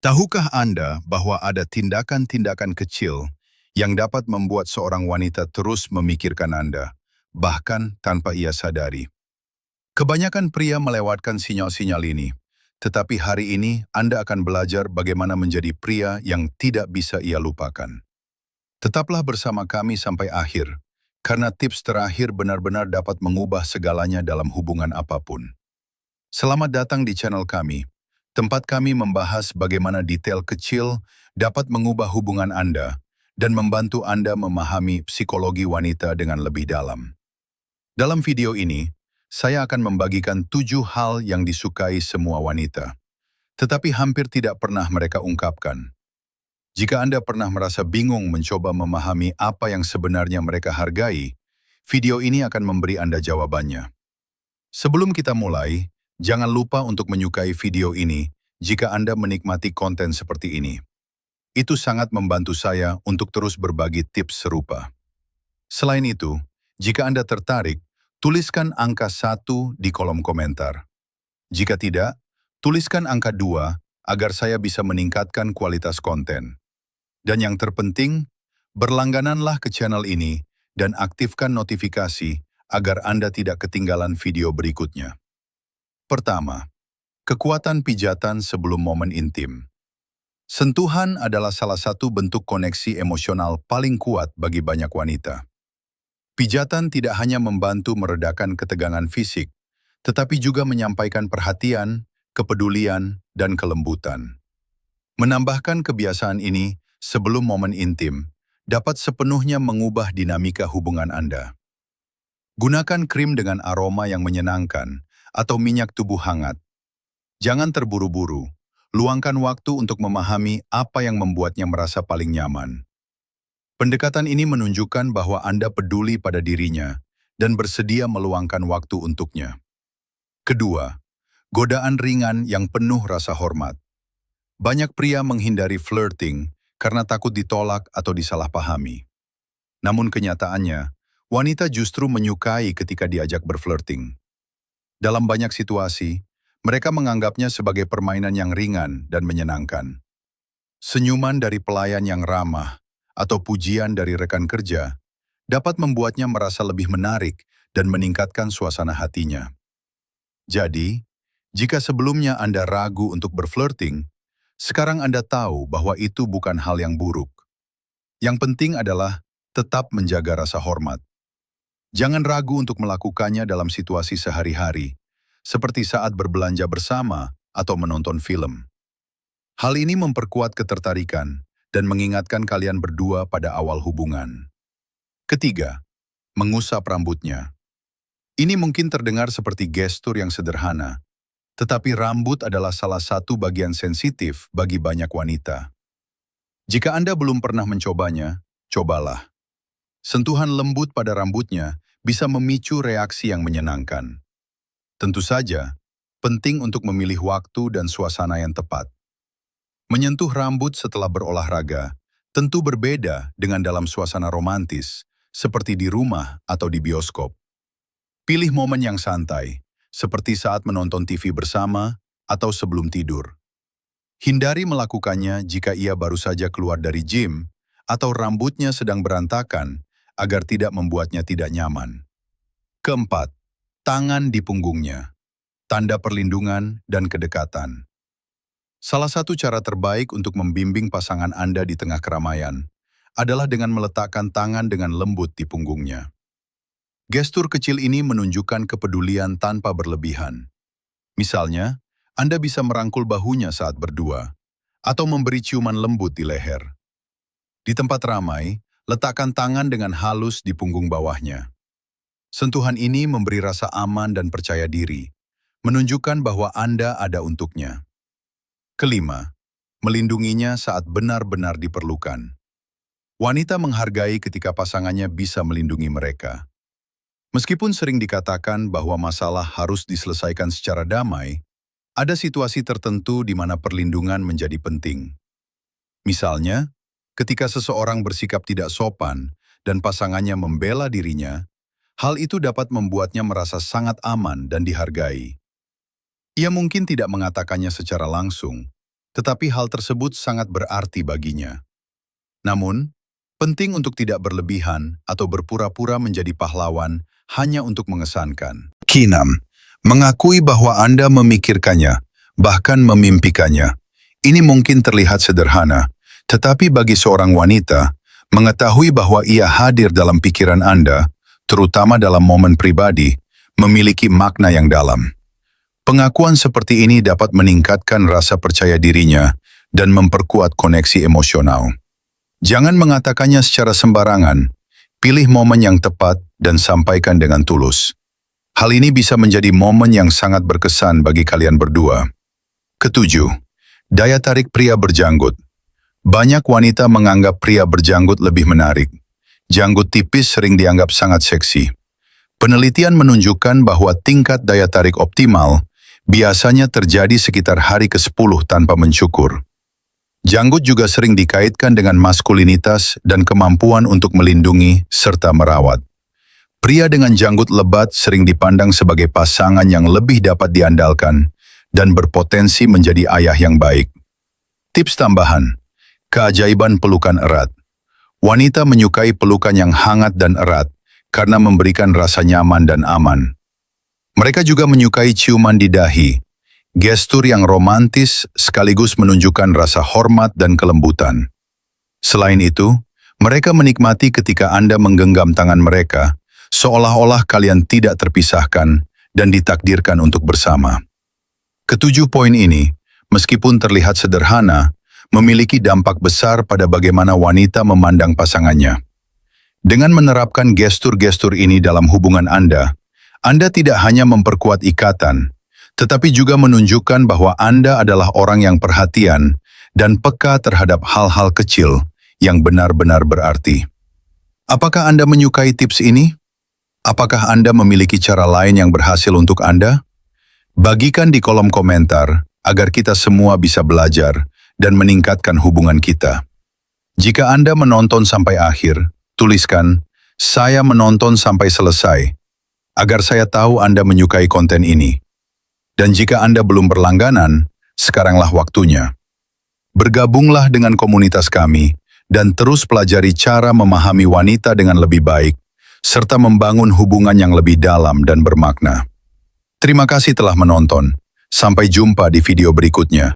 Tahukah Anda bahwa ada tindakan-tindakan kecil yang dapat membuat seorang wanita terus memikirkan Anda, bahkan tanpa ia sadari? Kebanyakan pria melewatkan sinyal-sinyal ini, tetapi hari ini Anda akan belajar bagaimana menjadi pria yang tidak bisa ia lupakan. Tetaplah bersama kami sampai akhir, karena tips terakhir benar-benar dapat mengubah segalanya dalam hubungan apapun. Selamat datang di channel kami. Tempat kami membahas bagaimana detail kecil dapat mengubah hubungan Anda dan membantu Anda memahami psikologi wanita dengan lebih dalam. Dalam video ini, saya akan membagikan 7 hal yang disukai semua wanita, tetapi hampir tidak pernah mereka ungkapkan. Jika Anda pernah merasa bingung mencoba memahami apa yang sebenarnya mereka hargai, video ini akan memberi Anda jawabannya. Sebelum kita mulai, jangan lupa untuk menyukai video ini jika Anda menikmati konten seperti ini. Itu sangat membantu saya untuk terus berbagi tips serupa. Selain itu, jika Anda tertarik, tuliskan angka 1 di kolom komentar. Jika tidak, tuliskan angka 2 agar saya bisa meningkatkan kualitas konten. Dan yang terpenting, berlanggananlah ke channel ini dan aktifkan notifikasi agar Anda tidak ketinggalan video berikutnya. Pertama, kekuatan pijatan sebelum momen intim. Sentuhan adalah salah satu bentuk koneksi emosional paling kuat bagi banyak wanita. Pijatan tidak hanya membantu meredakan ketegangan fisik, tetapi juga menyampaikan perhatian, kepedulian, dan kelembutan. Menambahkan kebiasaan ini sebelum momen intim dapat sepenuhnya mengubah dinamika hubungan Anda. Gunakan krim dengan aroma yang menyenangkan atau minyak tubuh hangat. Jangan terburu-buru. Luangkan waktu untuk memahami apa yang membuatnya merasa paling nyaman. Pendekatan ini menunjukkan bahwa Anda peduli pada dirinya dan bersedia meluangkan waktu untuknya. Kedua, godaan ringan yang penuh rasa hormat. Banyak pria menghindari flirting karena takut ditolak atau disalahpahami. Namun kenyataannya, wanita justru menyukai ketika diajak berflirting. Dalam banyak situasi, mereka menganggapnya sebagai permainan yang ringan dan menyenangkan. Senyuman dari pelayan yang ramah atau pujian dari rekan kerja dapat membuatnya merasa lebih menarik dan meningkatkan suasana hatinya. Jadi, jika sebelumnya Anda ragu untuk berflirting, sekarang Anda tahu bahwa itu bukan hal yang buruk. Yang penting adalah tetap menjaga rasa hormat. Jangan ragu untuk melakukannya dalam situasi sehari-hari, seperti saat berbelanja bersama atau menonton film. Hal ini memperkuat ketertarikan dan mengingatkan kalian berdua pada awal hubungan. Ketiga, mengusap rambutnya. Ini mungkin terdengar seperti gestur yang sederhana, tetapi rambut adalah salah satu bagian sensitif bagi banyak wanita. Jika Anda belum pernah mencobanya, cobalah. Sentuhan lembut pada rambutnya bisa memicu reaksi yang menyenangkan. Tentu saja, penting untuk memilih waktu dan suasana yang tepat. Menyentuh rambut setelah berolahraga tentu berbeda dengan dalam suasana romantis, seperti di rumah atau di bioskop. Pilih momen yang santai, seperti saat menonton TV bersama atau sebelum tidur. Hindari melakukannya jika ia baru saja keluar dari gym atau rambutnya sedang berantakan agar tidak membuatnya tidak nyaman. Keempat, tangan di punggungnya. Tanda perlindungan dan kedekatan. Salah satu cara terbaik untuk membimbing pasangan Anda di tengah keramaian adalah dengan meletakkan tangan dengan lembut di punggungnya. Gestur kecil ini menunjukkan kepedulian tanpa berlebihan. Misalnya, Anda bisa merangkul bahunya saat berdua, atau memberi ciuman lembut di leher. Di tempat ramai, letakkan tangan dengan halus di punggung bawahnya. Sentuhan ini memberi rasa aman dan percaya diri, menunjukkan bahwa Anda ada untuknya. Kelima, melindunginya saat benar-benar diperlukan. Wanita menghargai ketika pasangannya bisa melindungi mereka. Meskipun sering dikatakan bahwa masalah harus diselesaikan secara damai, ada situasi tertentu di mana perlindungan menjadi penting. Misalnya, ketika seseorang bersikap tidak sopan dan pasangannya membela dirinya, hal itu dapat membuatnya merasa sangat aman dan dihargai. Ia mungkin tidak mengatakannya secara langsung, tetapi hal tersebut sangat berarti baginya. Namun, penting untuk tidak berlebihan atau berpura-pura menjadi pahlawan hanya untuk mengesankan. Keenam, mengakui bahwa Anda memikirkannya, bahkan memimpikannya. Ini mungkin terlihat sederhana, tetapi bagi seorang wanita, mengetahui bahwa ia hadir dalam pikiran Anda, terutama dalam momen pribadi, memiliki makna yang dalam. Pengakuan seperti ini dapat meningkatkan rasa percaya dirinya dan memperkuat koneksi emosional. Jangan mengatakannya secara sembarangan, pilih momen yang tepat dan sampaikan dengan tulus. Hal ini bisa menjadi momen yang sangat berkesan bagi kalian berdua. Ketujuh, daya tarik pria berjanggut. Banyak wanita menganggap pria berjanggut lebih menarik. Janggut tipis sering dianggap sangat seksi. Penelitian menunjukkan bahwa tingkat daya tarik optimal biasanya terjadi sekitar hari ke-10 tanpa mencukur. Janggut juga sering dikaitkan dengan maskulinitas dan kemampuan untuk melindungi serta merawat. Pria dengan janggut lebat sering dipandang sebagai pasangan yang lebih dapat diandalkan dan berpotensi menjadi ayah yang baik. Tips tambahan, keajaiban pelukan erat. Wanita menyukai pelukan yang hangat dan erat karena memberikan rasa nyaman dan aman. Mereka juga menyukai ciuman di dahi, gestur yang romantis sekaligus menunjukkan rasa hormat dan kelembutan. Selain itu, mereka menikmati ketika Anda menggenggam tangan mereka, seolah-olah kalian tidak terpisahkan dan ditakdirkan untuk bersama. Ketujuh poin ini, meskipun terlihat sederhana, memiliki dampak besar pada bagaimana wanita memandang pasangannya. Dengan menerapkan gestur-gestur ini dalam hubungan Anda tidak hanya memperkuat ikatan, tetapi juga menunjukkan bahwa Anda adalah orang yang perhatian dan peka terhadap hal-hal kecil yang benar-benar berarti. Apakah Anda menyukai tips ini? Apakah Anda memiliki cara lain yang berhasil untuk Anda? Bagikan di kolom komentar agar kita semua bisa belajar dan meningkatkan hubungan kita. Jika Anda menonton sampai akhir, tuliskan, "Saya menonton sampai selesai," agar saya tahu Anda menyukai konten ini. Dan jika Anda belum berlangganan, sekaranglah waktunya. Bergabunglah dengan komunitas kami dan terus pelajari cara memahami wanita dengan lebih baik, serta membangun hubungan yang lebih dalam dan bermakna. Terima kasih telah menonton. Sampai jumpa di video berikutnya.